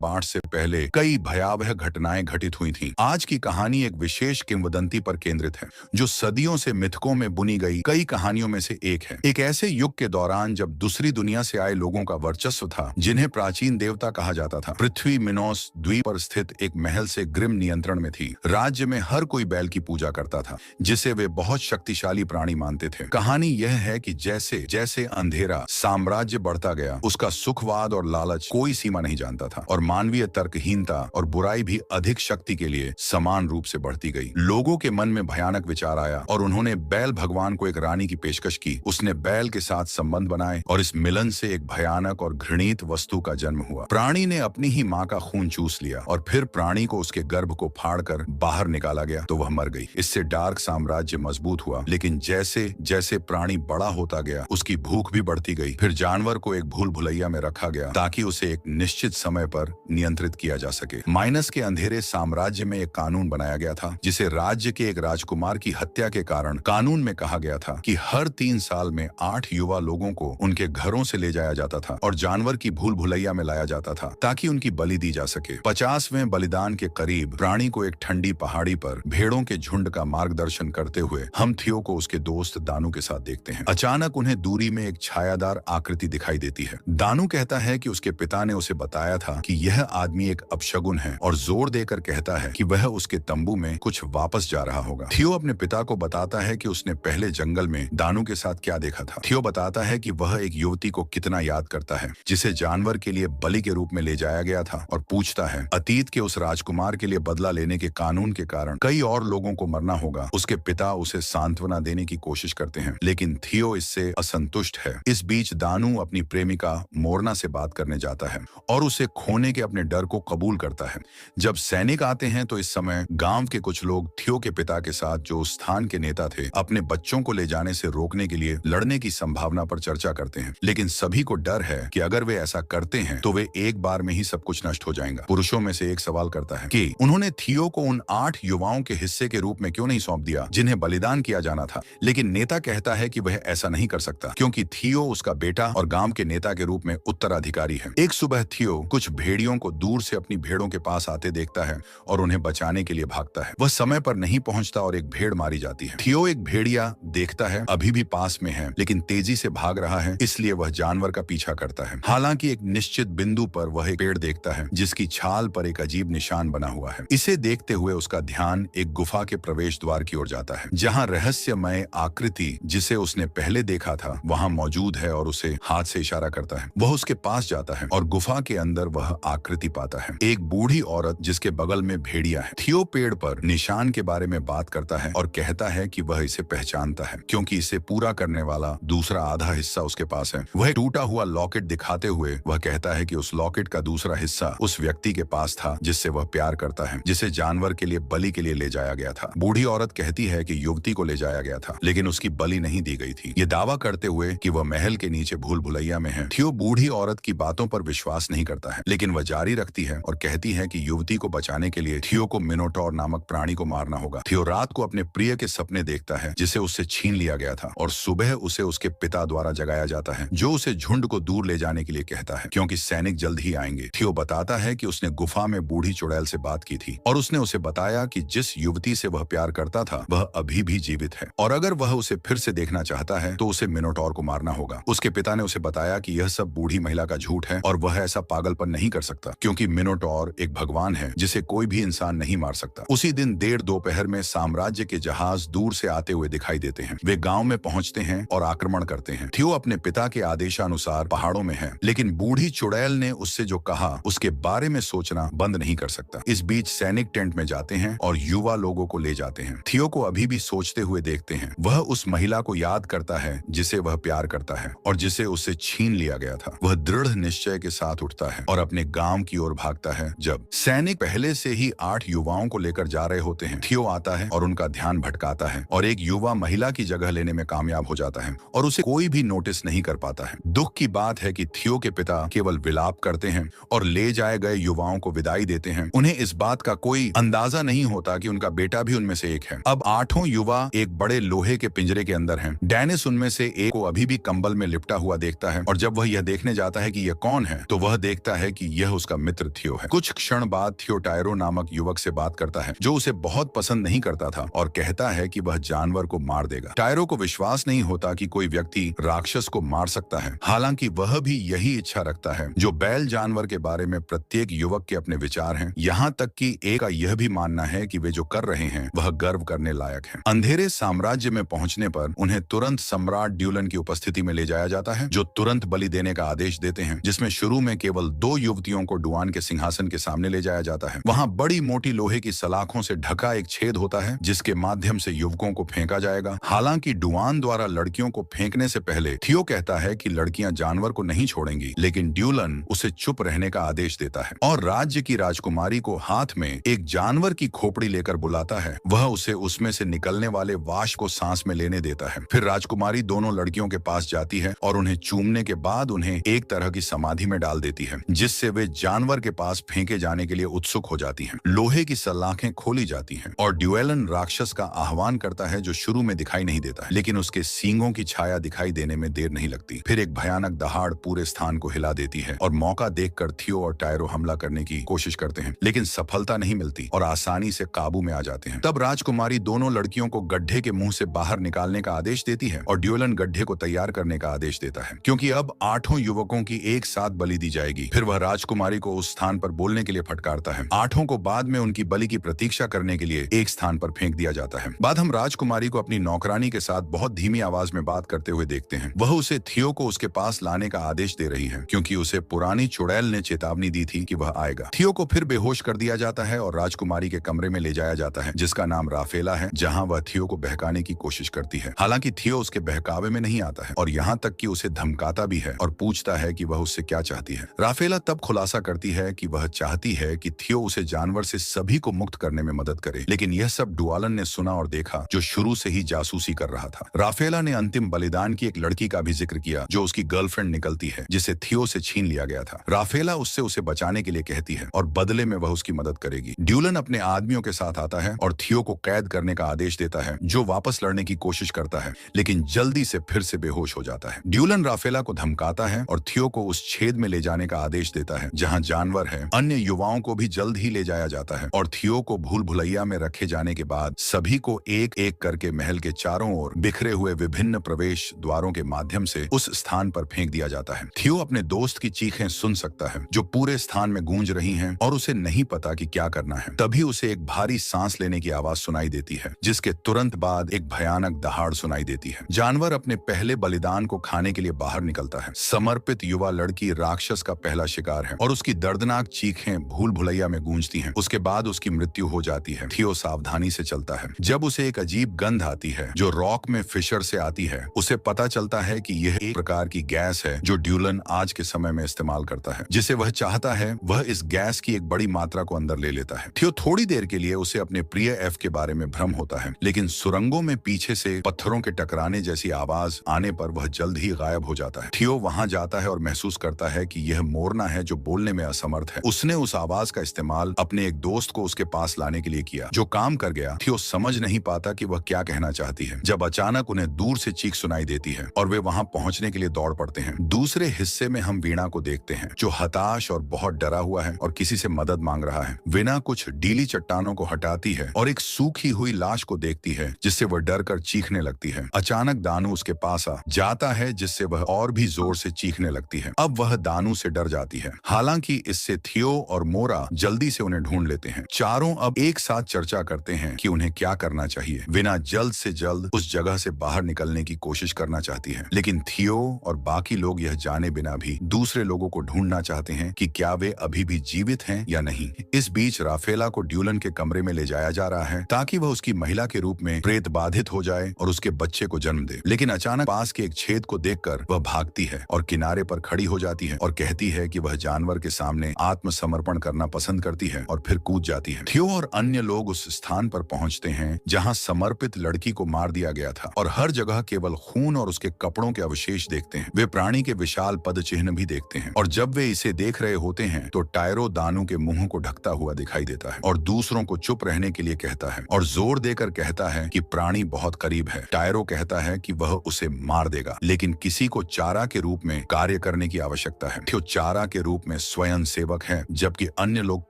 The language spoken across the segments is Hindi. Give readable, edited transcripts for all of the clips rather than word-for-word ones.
पाठ से पहले कई भयावह घटनाएं घटित हुई थीं। आज की कहानी एक विशेष किंवदंती पर केंद्रित है, जो सदियों से मिथकों में बुनी गई कई कहानियों में से एक है। एक ऐसे युग के दौरान जब दूसरी दुनिया से आए लोगों का वर्चस्व था, जिन्हें प्राचीन देवता कहा जाता था। पृथ्वी मिनोस द्वीप पर स्थित एक महल से ग्रिम नियंत्रण में थी। राज्य में हर कोई बैल की पूजा करता था, जिसे वे बहुत शक्तिशाली प्राणी मानते थे। कहानी यह है कि जैसे जैसे अंधेरा साम्राज्य बढ़ता गया, उसका सुखवाद और लालच कोई सीमा नहीं जानता था, और मानवीय तर्कहीनता और बुराई भी अधिक शक्ति के लिए समान रूप से बढ़ती गई। लोगों के मन में भयानक विचार आया और उन्होंने बैल भगवान को एक रानी की पेशकश की। उसने बैल के साथ संबंध बनाए और इस मिलन से एक भयानक और घृणित वस्तु का जन्म हुआ। प्राणी ने अपनी ही मां का खून चूस लिया और फिर प्राणी को उसके गर्भ को फाड़कर बाहर निकाला गया तो वह मर गई। इससे डार्क साम्राज्य मजबूत हुआ, लेकिन जैसे जैसे प्राणी बड़ा होता गया, उसकी भूख भी बढ़ती गई। फिर जानवर को एक भूल भुलैया में रखा गया ताकि उसे एक निश्चित समय पर नियंत्रित किया जा सके। माइनस के अंधेरे साम्राज्य में एक कानून बनाया गया था, जिसे राज्य के एक राजकुमार की हत्या के कारण कानून में कहा गया था कि हर 3 साल में 8 युवा लोगों को उनके घरों से ले जाया जाता था और जानवर की भूल भुलैया में लाया जाता था ताकि उनकी बलि दी जा सके। 50वें बलिदान के करीब प्राणी को एक ठंडी पहाड़ी पर भेड़ों के झुंड का मार्गदर्शन करते हुए हम थियो को उसके दोस्त दानू के साथ देखते हैं। अचानक उन्हें दूरी में एक छायादार आकृति दिखाई देती है। दानू कहता है कि उसके पिता ने उसे बताया था कि यह आदमी एक अपशगुन है और जोर देकर कहता है कि वह उसके तंबू में कुछ वापस जा रहा होगा। थियो अपने पिता को बताता है कि उसने पहले जंगल में दानू के साथ क्या देखा था। थियो बताता है कि वह एक युवती को कितना याद करता है, जिसे जानवर के लिए बलि के रूप में ले जाया गया था, और पूछता है अतीत के उस राजकुमार के लिए बदला लेने के कानून के कारण कई और लोगों को मरना होगा। उसके पिता उसे सांत्वना देने की कोशिश करते हैं, लेकिन थियो इससे असंतुष्ट है। इस बीच दानू अपनी प्रेमिका मोरना से बात करने जाता है और उसे खोने के अपने डर को कबूल करता है। जब सैनिक आते हैं तो इस समय गांव के कुछ लोग थियो के पिता के साथ, जो उस स्थान के नेता थे, अपने बच्चों को ले जाने से रोकने के लिए लड़ने की संभावना पर चर्चा करते हैं। लेकिन सभी को डर है कि अगर वे ऐसा करते हैं तो वे एक बार में ही सब कुछ नष्ट हो जाएगा। पुरुषों में से एक सवाल करता है कि उन्होंने थियो को उन 8 युवाओं के हिस्से के रूप में क्यों नहीं सौंप दिया जिन्हें बलिदान किया जाना था। लेकिन नेता कहता है कि वह ऐसा नहीं कर सकता, क्योंकि थियो उसका बेटा और गांव के नेता के रूप में उत्तराधिकारी है। एक सुबह थियो कुछ भेड़ियों को दूर से अपनी भेड़ों के पास आते देखता है और उन्हें बचाने के लिए भागता है। वह समय पर नहीं पहुंचता और एक भेड़ मारी जाती है। थियो एक भेड़िया देखता है, अभी भी पास में है, लेकिन तेजी से भाग रहा है, इसलिए वह जानवर का पीछा करता है। हालांकि एक निश्चित बिंदु पर वह एक पेड़ देखता है जिसकी छाल पर एक अजीब निशान बना हुआ है। इसे देखते हुए उसका ध्यान एक गुफा के प्रवेश द्वार की ओर जाता है, जहां रहस्यमय आकृति जिसे उसने पहले देखा था वहां मौजूद है, और उसे हाथ से इशारा करता है। वह उसके पास जाता है और गुफा के अंदर वह आकृति पाता है, एक बूढ़ी औरत जिसके बगल में भेड़िया है। थियो पेड़ पर निशान के बारे में बात करता है और कहता है कि वह इसे पहचानता है, क्योंकि इसे पूरा करने वाला दूसरा आधा हिस्सा उसके पास है। वह टूटा हुआ लॉकेट दिखाते हुए वह कहता है कि उस लॉकेट का दूसरा हिस्सा उस व्यक्ति के पास था जिससे वह प्यार करता है, जिसे जानवर के लिए बलि के लिए ले जाया गया था। बूढ़ी औरत कहती है कि युवती को ले जाया गया था, लेकिन उसकी बलि नहीं दी गई थी, ये दावा करते हुए कि वह महल के नीचे भूल भुलैया में है। थियो बूढ़ी औरत की बातों पर विश्वास नहीं करता है, लेकिन वह जारी रखती है और कहती है कि युवती को बचाने के लिए थियो को मिनोटॉर नामक प्राणी को मारना होगा। थियो रात को अपने प्रिय के सपने देखता है जिसे उससे छीन लिया गया था, और सुबह उसे उसके पिता द्वारा जगाया जाता है, जो उसे झुंड को दूर ले जाने के लिए कहता है, क्योंकि सैनिक जल्द ही आएंगे। थियो बताता है कि उसने गुफा में बूढ़ी चुड़ैल से बात की थी और उसने उसे बताया कि जिस युवती से वह प्यार करता था वह अभी भी जीवित है, और अगर वह उसे फिर से देखना चाहता है तो उसे मिनोटॉर को मारना होगा। उसके पिता ने उसे बताया कि यह सब बूढ़ी महिला का झूठ है और वह ऐसा पागलपन नहीं कर सकता, क्योंकि मिनोटॉर एक भगवान है जिसे कोई भी इंसान नहीं मार सकता। उसी दिन देर दोपहर में साम्राज्य के जहाज दूर से आते हुए दिखाई देते हैं। वे गांव में पहुंचते हैं और आक्रमण करते हैं। थियो अपने पिता के आदेशानुसार पहाड़ों में है, लेकिन बूढ़ी चुड़ैल ने उससे जो कहा उसके बारे में सोचना बंद नहीं कर सकता। इस बीच सैनिक टेंट में जाते हैं और युवा लोगों को ले जाते हैं। थियो को अभी भी सोचते हुए देखते हैं। वह उस महिला को याद करता है जिसे वह प्यार करता है और जिसे उससे छीन लिया गया था। वह दृढ़ निश्चय के साथ उठता है और अपने गांव की ओर भागता है। जब सैनिक पहले से ही 8 युवाओं को लेकर जा रहे होते हैं, थियो आता है और उनका ध्यान भटकाता है और एक युवा महिला की जगह लेने में कामयाब हो जाता है और उसे कोई भी नोटिस नहीं कर पाता है। दुख की बात है कि थियो के पिता केवल विलाप करते हैं और ले जाए गए युवाओं को विदाई देते हैं। उन्हें इस बात का कोई अंदाजा नहीं होता कि उनका बेटा भी उनमें से एक है। अब 8 युवा एक बड़े लोहे के पिंजरे के अंदर हैं। डेनिस उनमें से एक को अभी भी कंबल में लिपटा हुआ देखता है और जब वह यह देखने जाता है कि यह कौन है तो वह देखता है कि यह उसका मित्र थियो है। कुछ क्षण बाद थियो टायरो नामक युवक से बात करता है जो उसे बहुत पसंद नहीं करता था और कहता है कि वह जानवर को मार देगा। टायरो को विश्वास नहीं होता कि कोई व्यक्ति राक्षस को मार सकता है, हालांकि वह भी यही इच्छा रखता है जो बैल जानवर के बारे में प्रत्येक युवक के अपने विचार हैं। यहाँ तक कि एक का यह भी मानना है कि वे जो कर रहे हैं वह गर्व करने लायक है। अंधेरे साम्राज्य में पहुंचने पर उन्हें तुरंत सम्राट ड्यूलन की उपस्थिति में ले जाया जाता है, जो तुरंत बलि देने का आदेश देते हैं, जिसमें शुरू में केवल 2 युवतियों को डुआन के सिंहासन के सामने ले जाया जाता है। वहां बड़ी मोटी लोहे की सलाखों से ढका एक छेद होता है जिसके माध्यम से युवकों को फेंका जाएगा। हालांकि डुआन द्वारा लड़कियों को फेंकने से पहले थियो कहता है कि लड़कियां जानवर को नहीं छोड़ेंगी, लेकिन ड्यूलन उसे चुप रहने का आदेश देता है और राज्य की राजकुमारी को हाथ में एक जानवर की खोपड़ी लेकर बुलाता है। वह उसे उसमें से निकलने वाले वाश को सांस में लेने देता है। फिर राजकुमारी दोनों लड़कियों के पास जाती है और उन्हें चूमने के बाद उन्हें एक तरह की समाधि में डाल देती है, जिससे वे जानवर के पास फेंके जाने के लिए उत्सुक हो जाती हैं। लोहे की सलाखें खोली जाती हैं और ड्यूलन राक्षस का आह्वान करता है जो शुरू में दिखाई नहीं देता है, लेकिन उसके सींगों की छाया दिखाई देने में देर नहीं लगती। फिर एक भयानक दहाड़ पूरे स्थान को हिला देती है और मौका देखकर थियो और टायरो हमला करने की कोशिश करते हैं, लेकिन सफलता नहीं मिलती और आसानी से काबू में आ जाते हैं। तब राजकुमारी दोनों लड़कियों को गड्ढे के मुंह से बाहर निकालने का आदेश देती है और ड्यूलन गड्ढे को तैयार करने का आदेश देता है, क्योंकि अब 8 युवकों की एक साथ बलि दी जाएगी। फिर वह राजकुमारी को उस स्थान पर बोलने के लिए फटकारता है। 8 को बाद में उनकी बलि की प्रतीक्षा करने के लिए एक स्थान पर फेंक दिया जाता है। बाद हम राजकुमारी को अपनी नौकरानी के साथ बहुत धीमी आवाज में बात करते हुए देखते हैं। वह उसे थियो को उसके पास लाने का आदेश दे रही है, क्योंकि उसे पुरानी चुड़ैल ने चेतावनी दी थी कि वह आएगा। थियो को फिर बेहोश कर दिया जाता है और राजकुमारी के कमरे में ले जाया जाता है, जिसका नाम राफेला है, जहां वह थियो को बहकाने की कोशिश करती है। हालांकि थियो उसके बहकावे में नहीं आता है और यहाँ तक कि उसे धमकाता भी है और पूछता है कि वह उससे क्या चाहती है। राफेला तब खुलासा करती है कि वह चाहती है कि थियो उसे जानवर से सभी को मुक्त करने में मदद करे, लेकिन यह सब ड्यूलन ने सुना और देखा, जो शुरू से ही जासूसी कर रहा था। राफेला ने अंतिम बलिदान की एक लड़की का भी जिक्र किया जो उसकी गर्लफ्रेंड निकलती है, जिसे थियो से छीन लिया गया था। राफेला उससे उसे बचाने के लिए कहती है और बदले में वह उसकी मदद करेगी। ड्यूलन अपने आदमियों के साथ आता है और थियो को कैद करने का आदेश देता है, जो वापस लड़ने की कोशिश करता है, लेकिन जल्दी से फिर से बेहोश हो जाता है। ड्यूलन राफेला को धमकाता है और थियो को उस छेद में ले जाने का आदेश देता है जहां जानवर है। अन्य युवाओं को भी जल्द ही ले जाया जाता है और थियो को भूल भुलैया में रखे जाने के बाद सभी को एक एक करके महल के चारों ओर बिखरे हुए विभिन्न प्रवेश द्वारों के माध्यम से उस स्थान पर फेंक दिया जाता है। थियो अपने दोस्त की चीखें सुन सकता है जो पूरे स्थान में गूंज रही हैं और उसे नहीं पता कि क्या करना है। तभी उसे एक भारी सांस लेने की आवाज सुनाई देती है, जिसके तुरंत बाद एक भयानक दहाड़ सुनाई देती है। जानवर अपने पहले बलिदान को खाने के लिए बाहर निकलता है। समर्पित युवा लड़की राक्षस का पहला शिकार है और उसकी दर्दनाक चीखें भूल भुलैया में गूंजती हैं। उसके बाद उसकी मृत्यु हो जाती है। थियो सावधानी से चलता है। जब उसे एक अजीब गंध आती है जो रॉक में फिशर से आती है, उसे पता चलता है कि यह एक प्रकार की गैस है जो ड्यूलन आज के समय में इस्तेमाल करता है। जिसे वह चाहता है वह इस गैस की एक बड़ी मात्रा को अंदर ले लेता है। थियो थोड़ी देर के लिए उसे अपने प्रिय एफ के बारे में भ्रम होता है, लेकिन सुरंगों में पीछे से पत्थरों के टकराने जैसी आवाज आने पर वह जल्द ही गायब हो जाता है। थियो वहां जाता है और महसूस करता है कि यह मोरना है जो बोलने में असमर्थ है। उसने उस आवाज का इस्तेमाल अपने एक दोस्त को उसके पास लाने के लिए किया, जो काम कर गया। थियो समझ नहीं पाता कि वह क्या कहना चाहती है, जब अचानक उन्हें दूर से चीख सुनाई देती है और वे वहां पहुंचने के लिए दौड़ पड़ते हैं। दूसरे हिस्से में हम वीणा को देखते हैं, जो हताश और बहुत डरा हुआ है और किसी से मदद मांग रहा है। वीणा कुछ डीली चट्टानों को हटाती है और एक सूखी हुई लाश को देखती है, जिससे वह डर कर चीखने लगती है। अचानक दानू उसके पास आ जाता है, जिससे वह और भी जोर से चीखने लगती है। अब वह दानू से डर जाती है। हालांकि इससे थियो और मोरा जल्दी से उन्हें ढूंढ लेते हैं। चारों अब एक साथ चर्चा करते हैं कि उन्हें क्या करना चाहिए। वीणा जल्द से जल्द उस जगह से बाहर निकलने की कोशिश करना चाहती है, लेकिन थियो और बाकी लोग यह जाने बिना भी दूसरे लोगों को ढूंढना चाहते हैं कि क्या वे अभी भी जीवित हैं या नहीं। इस बीच राफेला को ड्यूलन के कमरे में ले जाया जा रहा है ताकि वह उसकी महिला के रूप में प्रेत बाधित हो जाए और उसके बच्चे को जन्म दे, लेकिन अचानक पास के एक छेद को देखकर वह भागती है और किनारे पर खड़ी हो जाती है और कहती है कि वह जानवर के सामने आत्मसमर्पण करना पसंद करती है और फिर कूद जाती है। थियो और अन्य लोग उस स्थान पर पहुंचते हैं जहां समर्पित लड़की को मार दिया गया था और हर जगह केवल खून और उसके कपड़ों के अवशेष देखते हैं। वे प्राणी के विशाल पद चिन्ह भी देखते हैं और जब वे इसे देख रहे होते हैं तो टायरो दानू के मुंह को ढकता हुआ दिखाई देता है और दूसरों को चुप रहने के लिए कहता है और जोर देकर कहता है कि प्राणी बहुत करीब है। टायरो कहता है कि वह उसे मार देगा, लेकिन किसी को चारा के रूप में कार्य करने की आवश्यकता है। थियो चारा के रूप में स्वयं सेवक है, जबकि अन्य लोग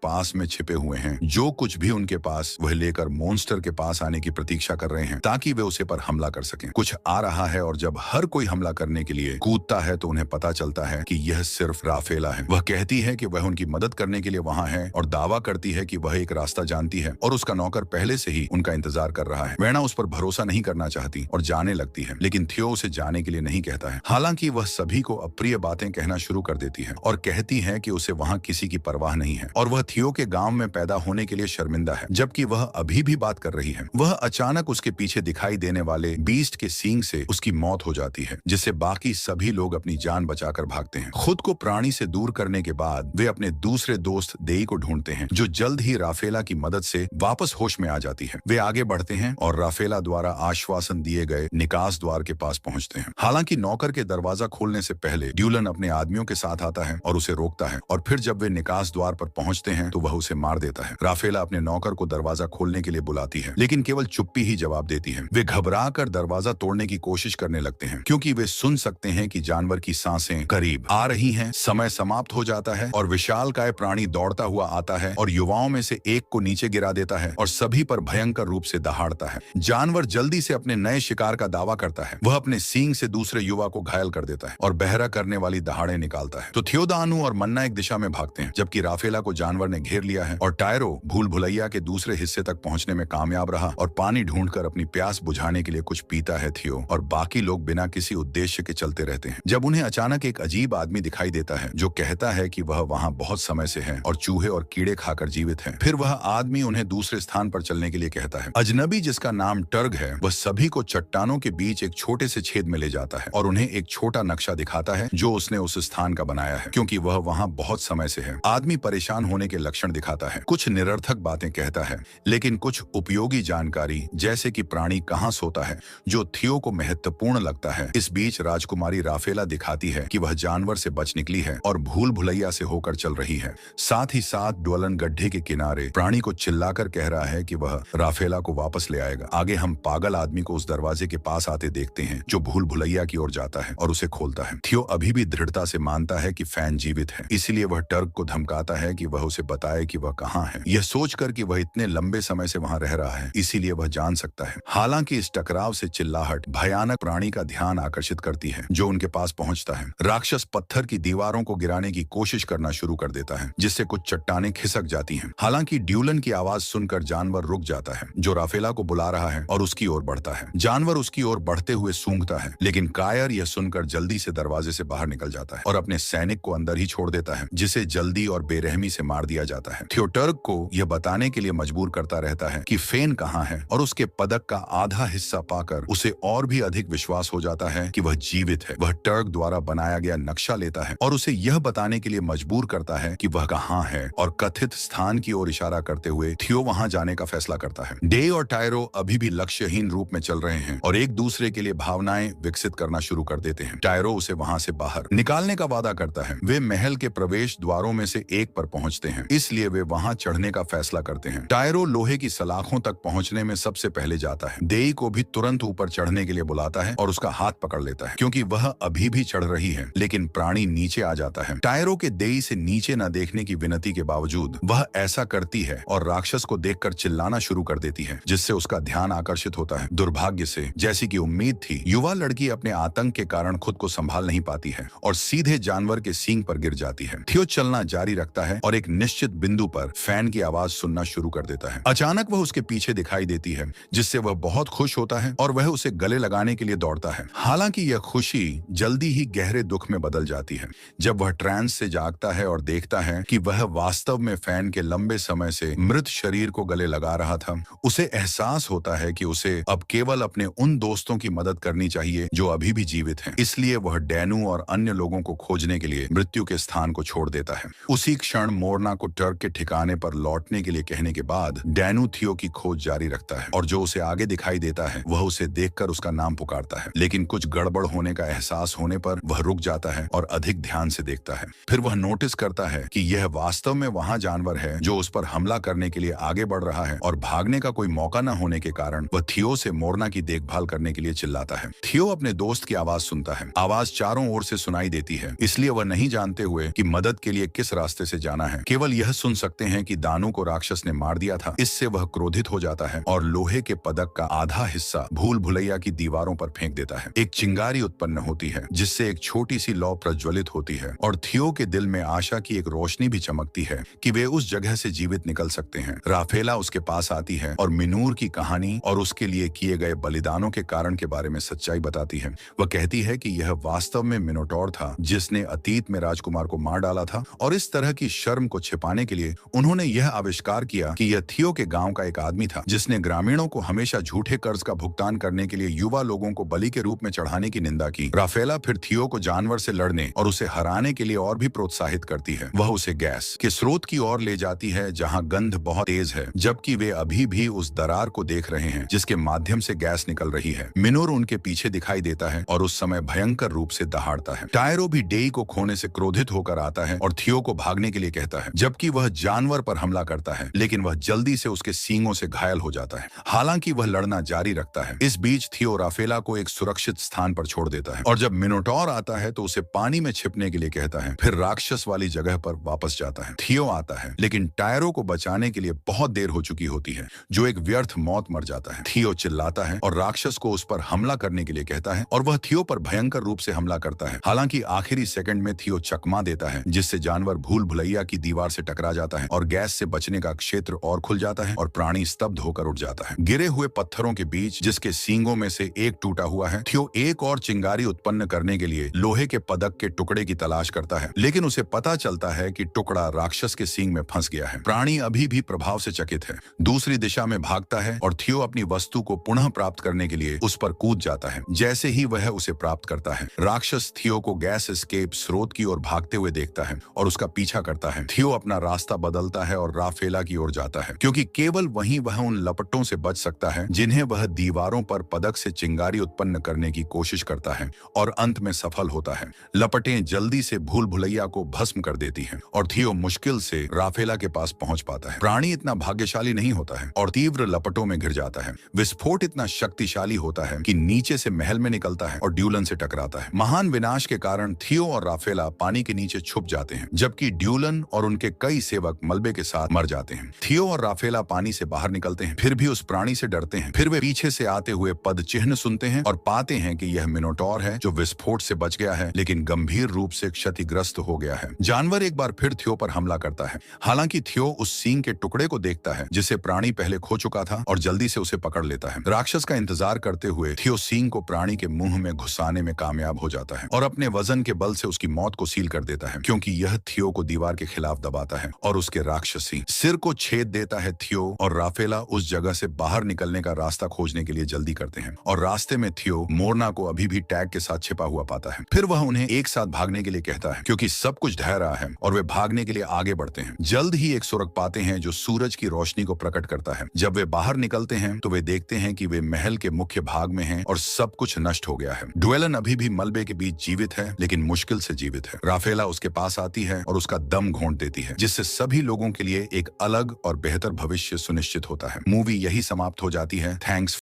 पास में छिपे हुए हैं। जो कुछ भी उनके पास वह लेकर मॉन्स्टर के पास आने की प्रतीक्षा कर रहे हैं ताकि वे उसे पर हमला कर सकें। कुछ आ रहा है और जब हर कोई हमला करने के लिए कूदता है तो उन्हें पता चलता है कि यह सिर्फ राफेला है। वह कहती है कि वह उनकी मदद करने के लिए वहां है और दावा करती है कि वह एक रास्ता जानती है और उसका नौकर पहले से ही उनका इंतजार कर रहा है। वेना उस पर भरोसा नहीं करना चाहती और जाने लगती है, लेकिन थियो उसे जाने के लिए नहीं कहता है। हालांकि वह सभी को अप्रिय बातें कहना शुरू कर देती है और कहती है कि उसे वहां किसी की परवाह नहीं है और वह थियो के गांव में पैदा होने के लिए शर्मिंदा है, जबकि वह अभी भी बात कर रही है। वह अचानक उसके पीछे दिखाई देने वाले बीस्ट के सींग से उसकी मौत हो जाती है, जिससे बाकी सभी लोग अपनी जान बचाकर भागते हैं। खुद को प्राणी से दूर करने के बाद वे अपने दूसरे दोस्त देई को ढूंढते हैं, जो जल्द ही राफेला की मदद से वापस होश में आ जाती है। वे आगे बढ़ते हैं और राफेला द्वारा आश्वासन दिए गए निकास द्वार के पास पहुंचते हैं। हालांकि नौकर के दरवाजा खोलने से पहले ड्यूलन अपने आदमियों के साथ आता है और उसे रोकता है, और फिर जब वे निकास द्वार पर पहुंचते हैं तो वह उसे मार देता है। राफेला अपने नौकर को दरवाजा खोलने के लिए बुलाती है, लेकिन केवल चुप्पी ही जवाब देती है। वे घबरा कर दरवाजा तोड़ने की कोशिश करने लगते हैं, क्योंकि वे सुन सकते हैं कि जानवर की सांसें करीब आ रही हैं। समय समाप्त हो जाता है और विशालकाय प्राणी दौड़ता हुआ आता है और युवाओं में से एक को नीचे गिरा देता है और सभी पर भयंकर रूप से दहाड़ता है। जानवर जल्दी से अपने नए शिकार का दावा करता है। वह अपने सींग से दूसरे युवा को घायल कर देता है और बहरा करने वाली दहाड़े निकालता है। तो थियोदानु और मन्ना एक दिशा में भागते हैं, जबकि राफेला को जानवर ने घेर लिया है और टायरो भूल भुलैया के दूसरे हिस्से तक पहुंचने में कामयाब रहा और पानी ढूंढकर अपनी प्यास बुझाने के लिए कुछ पीता है। थियो और बाकी लोग बिना किसी उद्देश्य के चलते रहते हैं, जब उन्हें अचानक एक अजीब आदमी दिखाई देता है जो कहता है कि वह वहां बहुत समय से है और चूहे और कीड़े खाकर जीवित है। फिर वह आदमी उन्हें दूसरे स्थान पर चलने के लिए कहता है। अजनबी, जिसका नाम टर्ग है, वह सभी को चट्टानों के बीच एक छोटे से छेद में ले जाता है और उन्हें एक छोटा नक्शा दिखाता है जो उसने उस स्थान का बनाया है, क्योंकि वह वहां बहुत समय से है। आदमी परेशान होने के लक्षण दिखाता है, कुछ निरर्थक बातें कहता है, लेकिन कुछ उपयोगी जानकारी जैसे कि प्राणी कहाँ सोता है, जो थियो को महत्वपूर्ण लगता है। इस बीच राजकुमारी राफेला दिखाती है कि वह जानवर से बच निकली है और भूल भुलैया से होकर चल रही है। साथ ही साथ ड्वलन गड्ढे के किनारे प्राणी को चिल्लाकर कह रहा है कि वह राफेला को वापस ले आएगा। आगे हम पागल आदमी को उस दरवाजे के पास आते देखते हैं जो भूल भुलैया की ओर जाता है और उसे खोलता है। थियो अभी भी दृढ़ता से मानता है कि फैन जीवित है, इसीलिए वह टर्क को धमकाता है कि वह उसे बताए कि वह कहाँ है। यह सोचकर कि वह इतने लंबे समय से वहां रह रहा है, इसीलिए वह जान सकता है। हालांकि इस टकराव से चिल्लाहट भयानक प्राणी का ध्यान आकर्षित करती है, जो उनके पास पहुंचता है। राक्षस पत्थर की दीवारों को गिराने की कोशिश करना शुरू कर देता है, जिससे कुछ चट्टानें खिसक जाती हैं। हालांकि ड्यूलन की आवाज सुनकर जानवर रुक जाता है, जो राफेला को बुला रहा है, और उसकी ओर बढ़ता है। जानवर उसकी ओर बढ़ते हुए सूंघता है, लेकिन कायर यह सुनकर जल्दी से दरवाजे से बाहर निकल जाता है और अपने सैनिक को अंदर ही छोड़ देता है, जिसे जल्दी और बेरहमी से मार दिया जाता है। थियो टर्क को यह बताने के लिए मजबूर करता रहता है कि फेन कहाँ है, और उसके पदक का आधा हिस्सा पाकर उसे और भी अधिक विश्वास हो जाता है कि वह जीवित है। वह टर्क द्वारा बनाया गया नक्शा लेता है और उसे यह बताने के लिए मजबूर करता है कि वह कहाँ है, और कथित स्थान की ओर इशारा करते हुए थियो वहां जाने का फैसला करता है। डे और टायरो अभी भी लक्ष्यहीन रूप में चल रहे हैं और एक दूसरे के लिए भावनाएं विकसित करना शुरू कर देते हैं। टायरो उसे वहां से बाहर निकालने का वादा करता है। वे महल के प्रवेश द्वारों में से एक पर पहुंचते हैं, इसलिए वे वहां चढ़ने का फैसला करते हैं। टायरो लोहे की सलाखों तक पहुंचने में सबसे पहले जाता है। देई को भी तुरंत ऊपर चढ़ने के लिए बुलाता है और उसका हाथ पकड़ लेता है, क्योंकि वह अभी भी चढ़ रही है, लेकिन प्राणी नीचे आ जाता है। टायरो के देई से नीचे न देखने की विनती के बावजूद वह ऐसा करती है और राक्षस को देखकर चिल्लाना शुरू कर देती है, जिससे उसका ध्यान आकर्षित होता है। दुर्भाग्य से, जैसी कि उम्मीद थी, युवा लड़की अपने आतंक के कारण खुद को संभाल नहीं पाती है और सीधे जानवर के सींग पर गिर जाती है। थियो चलना जारी रखता है और एक निश्चित बिंदु पर फैन की आवाज सुनना शुरू कर देता है। अचानक वह उसके पीछे दिखाई देती है, जिससे वह बहुत खुश होता है और वह उसे गले लगाने के लिए दौड़ता है। हालांकि यह खुशी जल्दी ही गहरे दुख में बदल जाती है, जब वह ट्रांस से जागता है और देखता है कि वह वास्तव में फैन के लंबे समय से मृत शरीर को गले लगा रहा था। उसे एहसास होता है कि उसे अब केवल अपने उन दोस्तों की मदद करनी चाहिए जो अभी भी जीवित हैं। इसलिए वह डैनू और अन्य लोगों को खोजने के लिए मृत्यु के स्थान को छोड़ देता है। उसी क्षण मोरना को टर्क के ठिकाने पर लौटने के लिए कहने के बाद डैनू थियो की खोज जारी रखता है, और जो उसे आगे दिखाई देता है वह उसे देखकर उसका नाम पुकारता है। लेकिन कुछ गड़बड़ होने का एहसास होने पर वह रुक जाता है और अधिक ध्यान से देखता है। फिर वह नोटिस करता है कि यह वास्तव में वहां जानवर है जो उस पर हमला करने के लिए आगे बढ़ रहा है, और भागने का कोई मौका न होने के कारण वह थियो से मोरना की देखभाल करने के लिए चिल्लाता है। थियो अपने दोस्त की आवाज सुनता है। आवाज चारों ओर से सुनाई देती है, इसलिए वह नहीं जानते हुए कि मदद के लिए किस रास्ते से जाना है। केवल यह सुन सकते हैं कि दानू को राक्षस ने मार दिया था। इससे वह क्रोधित हो जाता है और लोहे के पदक का आधा हिस्सा भूल भुलैया की दीवारों पर फेंक देता है। एक चिंगारी उत्पन्न होती है जिससे एक छोटी सी लौ प्रज्वलित होती है और थियो के दिल में आशा की एक रोशनी भी चमकती है कि वे उस जगह से जीवित निकल सकते हैं। राफेला उसके पास आती है और मिनूर की कहानी और उसके लिए किए गए बलिदानों के कारण के बारे में सच्चाई बताती है। वह कहती है कि यह वास्तव में मिनोटॉर था जिसने अतीत में राजकुमार को मार डाला था और इस तरह की शर्म को छिपाने के लिए उन्होंने यह आविष्कार किया कि यह थियो के गांव का एक आदमी था जिसने ग्रामीणों को हमेशा झूठे कर्ज का भुगतान करने के लिए युवा लोगों को बलि के रूप में चढ़ाने की निंदा की। राफेला फिर थियो को जानवर से लड़ने और उसे हराने के लिए और भी प्रोत्साहित करती है। वह उसे गैस के स्रोत की ओर ले जाती है जहां गंध बहुत तेज है, जबकि वे अभी भी उस दरार को देख रहे हैं जिसके माध्यम से गैस निकल रही है। मिनोर उनके पीछे दिखाई देता है और उस समय भयंकर रूप से दहाड़ता है। टायरो भी डेई को खोने से क्रोधित होकर आता है और थियो को भागने के लिए कहता है, जबकि वह जानवर पर हमला करता है, लेकिन वह जल्दी से उसके सींगों से घायल हो जाता है। हालांकि वह लड़ना जारी रखता है। इस बीच थियो राफेला को एक सुरक्षित स्थान पर छोड़ देता है और जब मिनोटॉर आता है तो उसे पानी में छिपने के लिए कहता है, फिर राक्षस वाली जगह पर वापस जाता है। थियो आता है लेकिन टायरो को बचाने के लिए बहुत देर हो चुकी होती है, जो एक व्यर्थ मौत मर जाता है। थियो चिल्लाता है और राक्षस को उस पर हमला करने के लिए कहता है और वह थियो पर भयंकर रूप से हमला करता है। हालांकि आखिरी सेकंड में थियो चकमा देता है जिससे जानवर भूल भुलैया की दीवार से टकरा जाता है और गैस से बचने का क्षेत्र और खुल जाता है और प्राणी स्तब्ध होकर उठ जाता है। गिरे हुए पत्थरों के बीच जिसके सींगों में से एक टूटा हुआ है, थियो एक और चिंगारी उत्पन्न करने के लिए लोहे के पदक के टुकड़े की तलाश करता है, लेकिन उसे पता चलता है कि टुकड़ा राक्षस के सींग में फंस गया है। प्राणी अभी भी प्रभाव से चकित है, दूसरी दिशा में भागता है और थियो अपनी वस्तु को पुनः प्राप्त करने के लिए उस पर कूद जाता है। जैसे ही वह उसे प्राप्त करता है, राक्षस थियो को गैस एस्केप स्रोत की ओर भागते हुए देखता है और उसका पीछा करता है। थियो अपना रास्ता बदलता है और राफेला की ओर जाता है, क्योंकि केवल वहीं वह उन लपटों से बच सकता है जिन्हें वह दीवारों पर पदक से चिंगारी उत्पन्न करने की कोशिश करता है और अंत में सफल होता है। लपटें जल्दी से भूल भुलैया को भस्म कर देती हैं और थियो मुश्किल से राफेला के पास पहुंच पाता है। प्राणी इतना भाग्यशाली नहीं होता है और तीव्र लपटों में घिर जाता है। विस्फोट इतना शक्तिशाली होता है कि नीचे से महल में निकलता है और ड्यूलन से टकराता है। महान विनाश के कारण थियो और राफेला पानी के नीचे छुप जाते हैं, जबकि ड्यूलन और उनके कई सेवक मलबे के साथ मर जाते हैं। थियो और राफेला पानी से बाहर निकलते हैं, फिर भी उस प्राणी से डरते हैं। फिर वे पीछे से आते हुए पद चिन्ह सुनते हैं और पाते हैं कि यह मिनोटॉर है जो विस्फोट से बच गया है लेकिन गंभीर रूप से क्षतिग्रस्त हो गया है। जानवर एक बार फिर थियो पर हमला करता है। हालांकि थियो उस सींग के टुकड़े को देखता है जिसे प्राणी पहले खो चुका था और जल्दी से उसे पकड़ लेता है। राक्षस का इंतजार करते हुए थियो सींग को प्राणी के मुंह में घुसाने में कामयाब हो जाता है और अपने वजन के बल से उसकी मौत को सील कर देता है, क्योंकि यह थियो को दीवार के खिलाफ दबाता है और उसके राक्षसी सिर को छेद देता है। थियो और राफेला उस जगह से बाहर निकलने का रास्ता खोजने के लिए जल्दी करते हैं और रास्ते में थियो मोरना को अभी भी टैग के साथ छिपा हुआ पाता है। फिर वह उन्हें एक साथ भागने के लिए कहता है क्योंकि सब कुछ ढह रहा है और वे भागने के लिए आगे बढ़ते हैं। जल्द ही एक सुरंग पाते हैं जो सूरज की रोशनी को प्रकट करता है। जब वे बाहर निकलते हैं तो वे देखते हैं कि वे महल के मुख्य भाग में हैं और सब कुछ नष्ट हो गया है। ड्वेलन अभी भी मलबे के बीच जीवित है, लेकिन मुश्किल से जीवित है। राफेला उसके पास आती है और उसका दम घोंट देती है, जिससे सभी लोगों के लिए एक अलग और बेहतर भविष्य सुनिश्चित होता है। मूवी यही समाप्त हो जाती है। थैंक्स